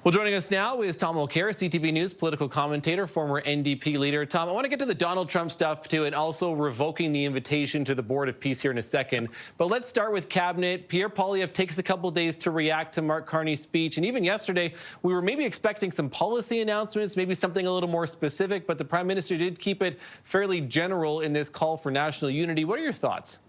Well, joining us now is Tom Mulcair, CTV News political commentator, former NDP leader. Tom, I want to get to the Donald Trump stuff too, and also revoking the invitation to the Board of Peace here in a second. But let's start with Cabinet. Pierre Poilievre takes a couple days to react to Mark Carney's speech. And even yesterday, we were maybe expecting some policy announcements, maybe something a little more specific. But the Prime Minister did keep it fairly general in this call for national unity. What are your thoughts?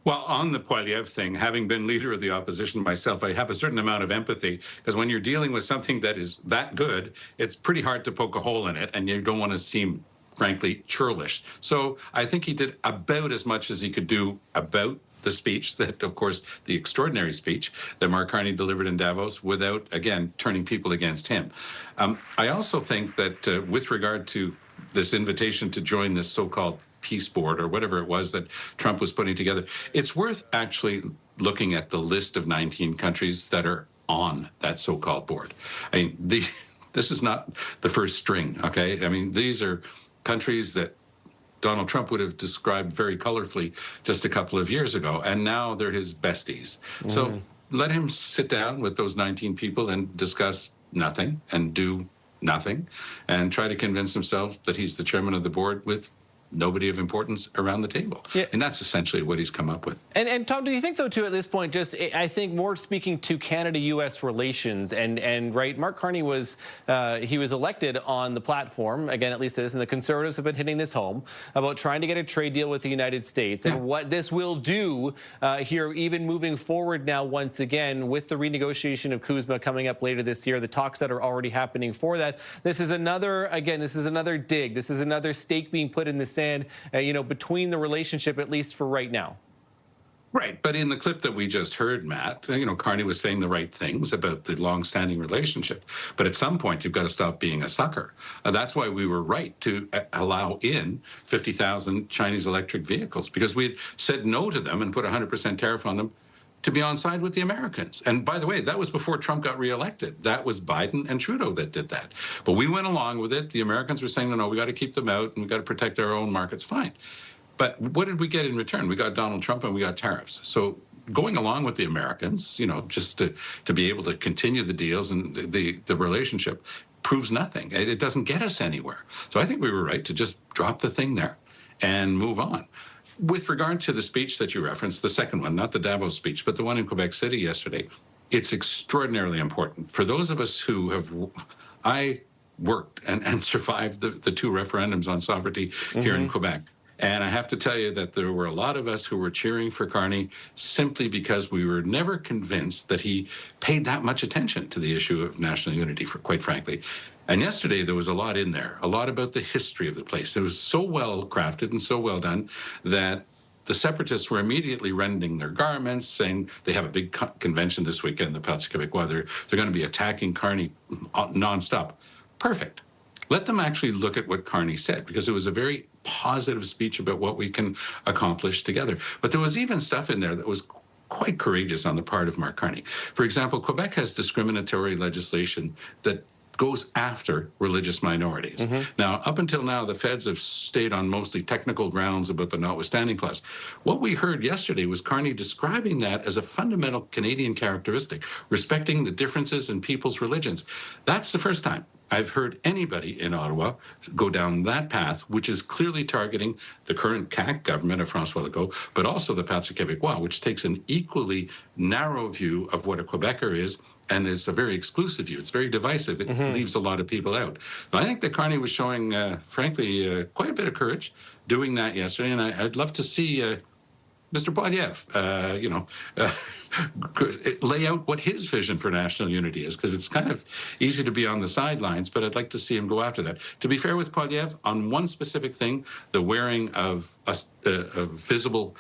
Well, on the Poilievre thing, having been leader of the opposition myself, I have a certain amount of empathy, because when you're dealing with something that is that good, it's pretty hard to poke a hole in it, and you don't want to seem, frankly, churlish. So I think he did about as much as he could do about the speech that, of course, the extraordinary speech that Mark Carney delivered in Davos without, again, turning people against him. I also think that with regard to this invitation to join this so-called peace board or whatever it was that Trump was putting together, it's worth actually looking at the list of 19 countries that are on that so-called board. I mean, this is not the first string, okay? I mean, these are countries that Donald Trump would have described very colorfully just a couple of years ago, and now they're his besties. So let him sit down with those 19 people and discuss nothing and do nothing and try to convince himself that he's the chairman of the board with nobody of importance around the table. Yeah. And that's essentially what he's come up with. And Tom, do you think, though, too, at this point, just I think more speaking to Canada-U.S. relations and right, Mark Carney was, he was elected on the platform, again, at least this, and the Conservatives have been hitting this home, about trying to get a trade deal with the United States and what this will do here, even moving forward now, once again, with the renegotiation of CUSMA coming up later this year, the talks that are already happening for that. This is another, again, this is another dig. This is another stake being put in the sand, you know, between the relationship, at least for right now. Right, but in the clip that we just heard, Matt, you know, Carney was saying the right things about the long-standing relationship. But at some point, you've got to stop being a sucker. That's why we were right to allow in 50,000 Chinese electric vehicles, because we had said no to them and put 100% tariff on them to be on side with the Americans. And by the way, that was before Trump got reelected. That was Biden and Trudeau that did that. But we went along with it. The Americans were saying, no, we got to keep them out and we got to protect our own markets. Fine. But what did we get in return? We got Donald Trump and we got tariffs. So going along with the Americans, you know, just to be able to continue the deals and the relationship proves nothing. It doesn't get us anywhere. So I think we were right to just drop the thing there and move on. With regard to the speech that you referenced, the second one, not the Davos speech, but the one in Quebec City yesterday, it's extraordinarily important. For those of us who have, I worked and survived the two referendums on sovereignty here in Quebec. And I have to tell you that there were a lot of us who were cheering for Carney simply because we were never convinced that he paid that much attention to the issue of national unity, quite frankly. And yesterday there was a lot in there, a lot about the history of the place. It was so well crafted and so well done that the separatists were immediately rending their garments, saying they have a big convention this weekend, the Parti Québécois. They're going to be attacking Carney nonstop. Perfect. Let them actually look at what Carney said, because it was a very positive speech about what we can accomplish together. But there was even stuff in there that was quite courageous on the part of Mark Carney. For example, Quebec has discriminatory legislation that goes after religious minorities. Now, up until now, the feds have stayed on mostly technical grounds about the notwithstanding clause. What we heard yesterday was Carney describing that as a fundamental Canadian characteristic, respecting the differences in people's religions. That's the first time I've heard anybody in Ottawa go down that path, which is clearly targeting the current CAQ government of François Legault, but also the Parti Québécois, which takes an equally narrow view of what a Quebecer is, and is a very exclusive view. It's very divisive. It leaves a lot of people out. So I think that Carney was showing, frankly, quite a bit of courage doing that yesterday, and I'd love to see Mr. Poilievre, you know, lay out what his vision for national unity is, because it's kind of easy to be on the sidelines, but I'd like to see him go after that. To be fair with Poilievre, on one specific thing, the wearing of visible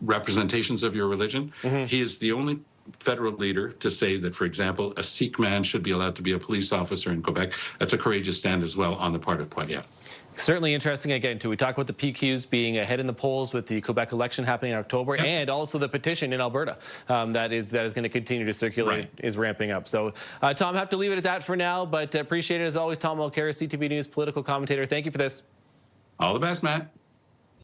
representations of your religion, he is the only federal leader to say that, for example, a Sikh man should be allowed to be a police officer in Quebec. That's a courageous stand as well on the part of Poilievre. Certainly interesting again, too. We talk about the PQs being ahead in the polls with the Quebec election happening in October, and also the petition in Alberta that is going to continue to circulate, is ramping up. So, Tom, have to leave it at that for now, but appreciate it as always. Tom Mulcair, CTV News political commentator. Thank you for this. All the best, Matt.